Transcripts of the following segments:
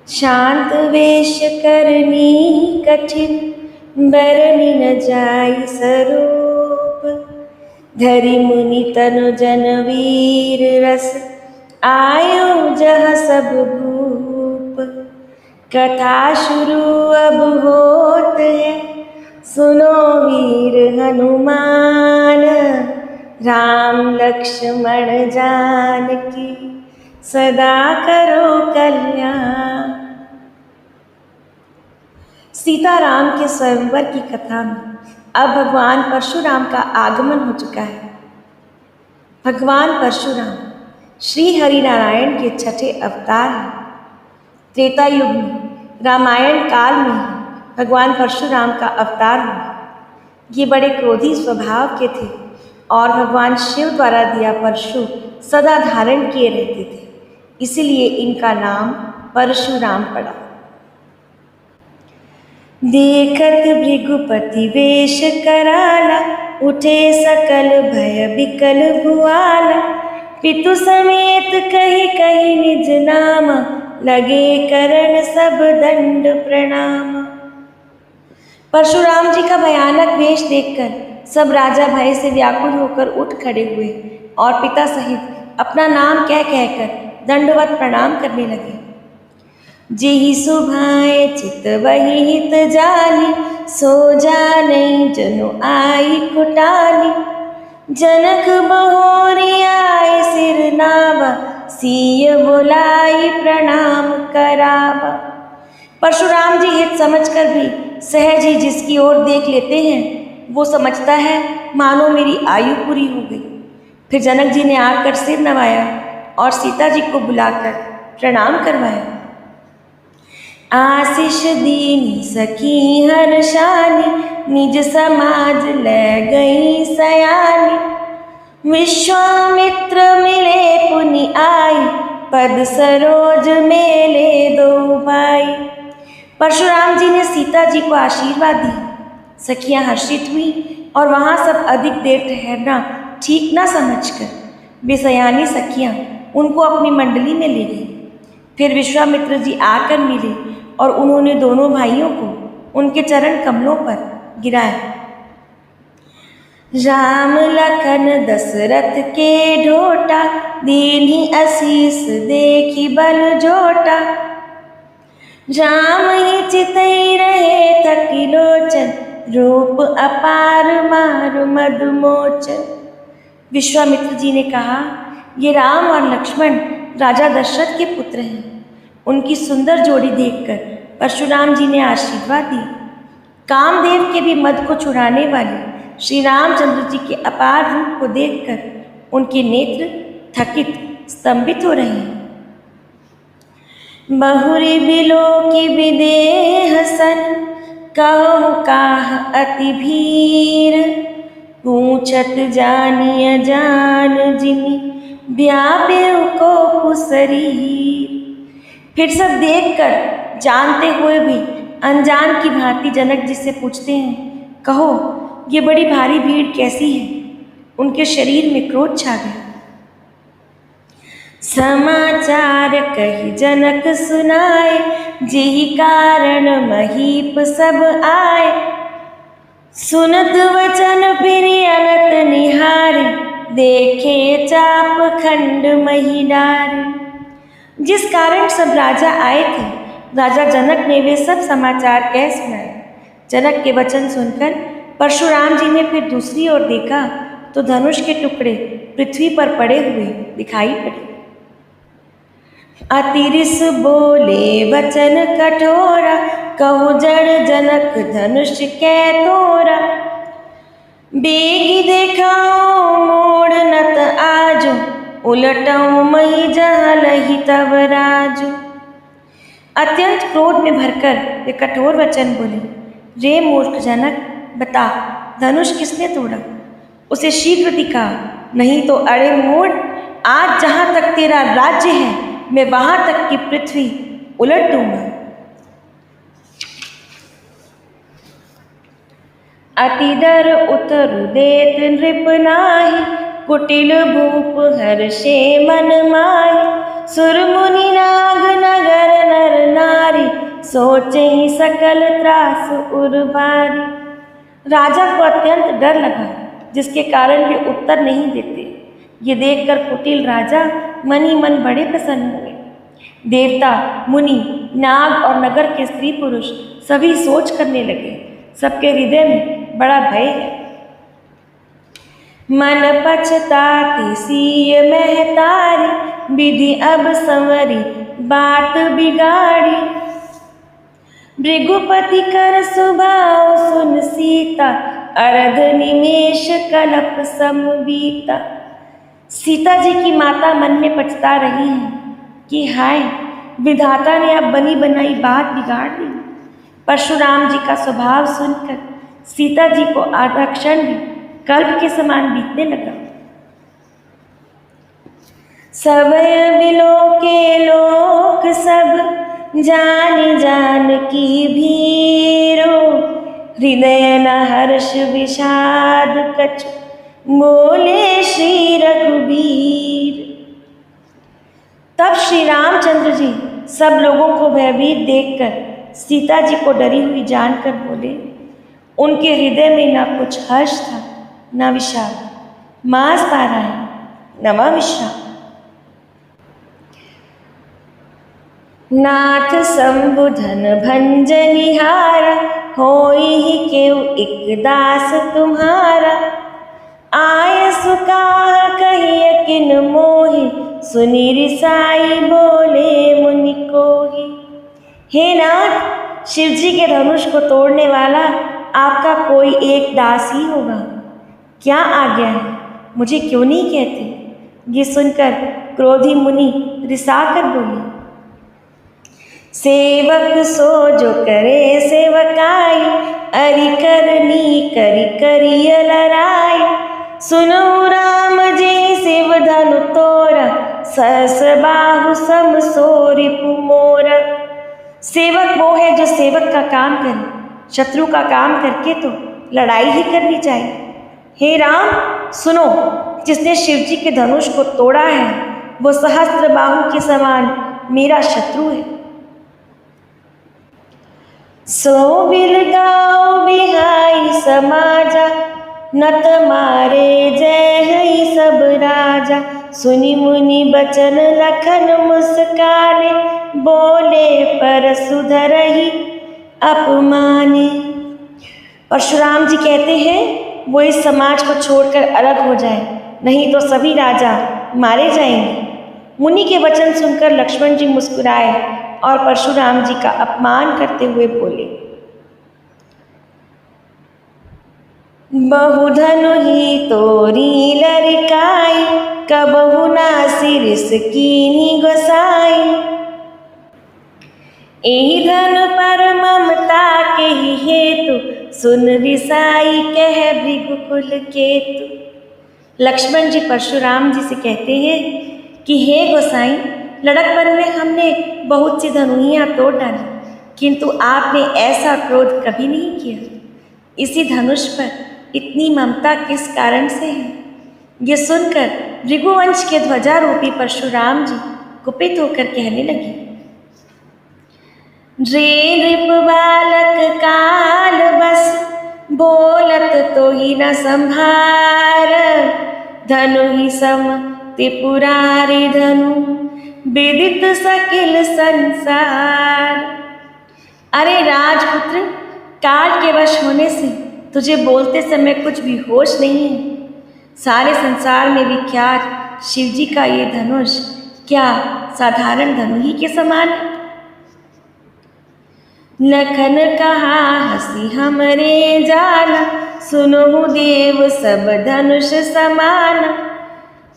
शांत वेश करनी कठिन, बरनी न जाई स्वरूप। धरि मुनि तनु जन वीर रस, आयो जह सब भूप। कथा शुरू अब होत है, सुनो वीर हनुमान। राम लक्ष्मण जानकी, सदा करो कल्याण। सीताराम के स्वयंवर की कथा में अब भगवान परशुराम का आगमन हो चुका है। भगवान परशुराम श्री हरिनारायण के छठे अवतार हैं। त्रेता युग में रामायण काल में ही भगवान परशुराम का अवतार हुआ। ये बड़े क्रोधी स्वभाव के थे और भगवान शिव द्वारा दिया परशु सदा धारण किए रहते थे, इसीलिए इनका नाम परशुराम पड़ा। देखत भृगुपति वेश कराला, उठे सकल भय विकल भुआला। पितु समेत कही कही निज नाम, लगे करण सब दंड प्रणाम। परशुराम जी का भयानक वेश देखकर सब राजा भय से व्याकुल होकर उठ खड़े हुए और पिता सहित अपना नाम कह कहकर दंडवत प्रणाम करने लगे। जेहि सुभाए चित वही हित जानी, सो जानै जनु आई कुटानी। जनक बहोरी आए सिर नावा, सिय बोलाई प्रणाम करावा। परशुराम जी हित समझकर भी सहज ही जिसकी ओर देख लेते हैं, वो समझता है मानो मेरी आयु पूरी हो गई। फिर जनक जी ने आकर सिर नवाया और सीता जी को बुलाकर प्रणाम करवाया। आशीष दीनी सखी हर्षानी, निज समाज ले गई सयानी। विश्वामित्र मिले पुनि आई, पद सरोज मेले दो भाई। परशुराम जी ने सीता जी को आशीर्वाद दिया। सखियां हर्षित हुई और वहां सब अधिक देर ठहरना ठीक ना समझकर वे सयानी सखियां उनको अपनी मंडली में ले गई। फिर विश्वामित्र जी आकर मिले और उन्होंने दोनों भाइयों को उनके चरण कमलों पर गिराया। राम लखन दशरथ के ढोटा, दीन्ही आशीष देखी बल जोटा। राम ही चितई रहे थकी लोचन, रूप अपार मारु मधुमोचन। विश्वामित्र जी ने कहा, ये राम और लक्ष्मण राजा दशरथ के पुत्र हैं। उनकी सुंदर जोड़ी देखकर परशुराम जी ने आशीर्वाद दिया। कामदेव के भी मद को छुड़ाने वाले श्री रामचंद्र जी के अपार रूप को देखकर उनके नेत्र थकित स्तंभित हो रहे हैं। बहुरी बिलो की विदेह सन, कहु काह अति भीर। पूछत जानिय जान जिमि, व्यापे को कुशरीर। फिर सब देखकर जानते हुए भी अनजान की भांति जनक जी से पूछते हैं, कहो ये बड़ी भारी भीड़ कैसी है? उनके शरीर में क्रोध छा गया। समाचार कही जनक सुनाए, जेहि कारण महीप सब आए। सुनत वचन फिर अनत निहारे, देखे चाप खंड मही डारे। जिस कारण सब राजा आए थे, राजा जनक ने वे सब समाचार कह सुनाए। जनक के वचन सुनकर परशुराम जी ने फिर दूसरी ओर देखा तो धनुष के टुकड़े पृथ्वी पर पड़े हुए दिखाई पड़े। अतिरिस बोले वचन कठोरा, कहु जड़ जनक धनुष कै तोरा। बेगी देखाओ मोड़ नत आजो, उलटऊ मही जहाँ लही तब राजू। अत्यंत क्रोध में भरकर वे कठोर वचन बोले, रे मूर्ख जनक, बता धनुष किसने तोड़ा? उसे शीघ्र दिखा, नहीं तो अड़े मोड़, आज जहाँ तक तेरा राज्य है मैं वहां तक की पृथ्वी उलट दूंगा। अति डर उतरु देत नृप नाही, कुटिल भूप हर्षे मन माहि। सुर मुनि नाग नगर नर नारी, सोचे ही सकल त्रास उर्बारी। राजा को अत्यंत डर लगा, जिसके कारण वे उत्तर नहीं देते। ये देखकर कुटिल राजा मन ही मन बड़े प्रसन्न हुए। देवता, मुनि, नाग और नगर के स्त्री पुरुष सभी सोच करने लगे, सबके हृदय में बड़ा भय है। मन पछताती सीय महतारी, विधि अब संवरी बात बिगाड़ी। भृगुपति कर सुभाव सुन सीता, अर्ध निमेष कलप सम बीता। सीता जी की माता मन में पछता रही हैं कि हाय, विधाता ने अब बनी बनाई बात बिगाड़ दी। परशुराम जी का स्वभाव सुनकर सीता जी को आधा क्षण भी कल्प के समान बीतने लगा। समय बिलो के लोक सब, जान जान की भीरो। हृदय न हर्ष विषाद कछु, बोले श्री रघुबीर। तब श्री रामचंद्र जी सब लोगों को भयभीत देखकर सीता जी को डरी हुई जानकर बोले। उनके हृदय में न कुछ हर्ष था न विषाद, मांस पारायण नवा विश्राम। नाथ संबुधन भंजनिहारा, होई ही केउ एक दास तुम्हारा। आय सुकाह कहिय किन मोहि, सुनि रिसाई बोले मुनि कोहि। हे नाथ, शिव जी के धनुष को तोड़ने वाला आपका कोई एक दास ही होगा। क्या आज्ञा है, मुझे क्यों नहीं कहते? ये सुनकर क्रोधी मुनि रिसा कर बोले। सेवक सो जो करे सेवकाई, अरि करनी करि करिय लराई। सुनो राम जी शिव धनु तोरा, सहस बाहु सम सो रिपु मोरा। सेवक वो है जो सेवक का काम करे, शत्रु का काम करके तो लड़ाई ही करनी चाहिए। हे राम, सुनो, जिसने शिव जी के धनुष को तोड़ा है वो सहस्त्र बाहु के समान मेरा शत्रु है। सो बिल गाओ बिहाई समाजा, नत मारे जय हई सब राजा। सुनि मुनि बचन लखन मुस्काने, बोले पर सुधरहि अपमाने। परशुराम जी कहते हैं वो इस समाज को छोड़कर अलग हो जाए, नहीं तो सभी राजा मारे जाएंगे। मुनि के वचन सुनकर लक्ष्मण जी मुस्कुराए और परशुराम जी का अपमान करते हुए बोले। बहुधनु ही तोरी लरिकाई, कबहु ना सिरिस कीन्ही गोसाई। एहि धन पर ममता के ही हेतु, सुन रिसाई कह भृगुकुल केतु। लक्ष्मण जी परशुराम जी से कहते हैं कि हे गोसाई, लड़कपन में हमने बहुत सी धनुहियाँ तोड़ डाली, किंतु आपने ऐसा क्रोध कभी नहीं किया। इसी धनुष पर इतनी ममता किस कारण से है? ये सुनकर भृगुवंश के ध्वजारूपी परशुराम जी कुपित होकर कहने लगे। रे नृप बालक काल बस, बोलत तो ही न संभार। धनु ही सम त्रिपुरारी धनु, विदित सकिल संसार। अरे राजपुत्र, काल के वश होने से तुझे बोलते समय कुछ भी होश नहीं है। सारे संसार में विख्यात शिव जी का ये धनुष क्या साधारण धनु ही के समान है? लखन कहा हंसी हमरे जाना, सुनो देव सब धनुष समान।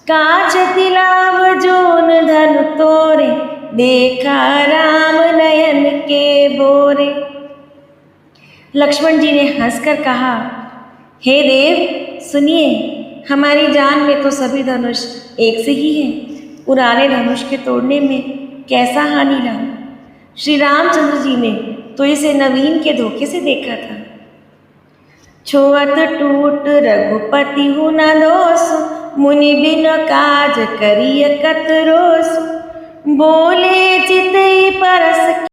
कांच तिलाव जोन धनु तोरे, देखा राम नयन के बोरे। लक्ष्मण जी ने हंसकर कहा, हे देव सुनिए, हमारी जान में तो सभी धनुष एक से ही हैं। पुराने धनुष के तोड़ने में कैसा हानि लाऊं? श्री रामचंद्र जी ने तो इसे नवीन के धोखे से देखा था। छोअत टूट रघुपति हूँ न दोष, मुनि बिन काज करिय कत रोष। बोले चितई परस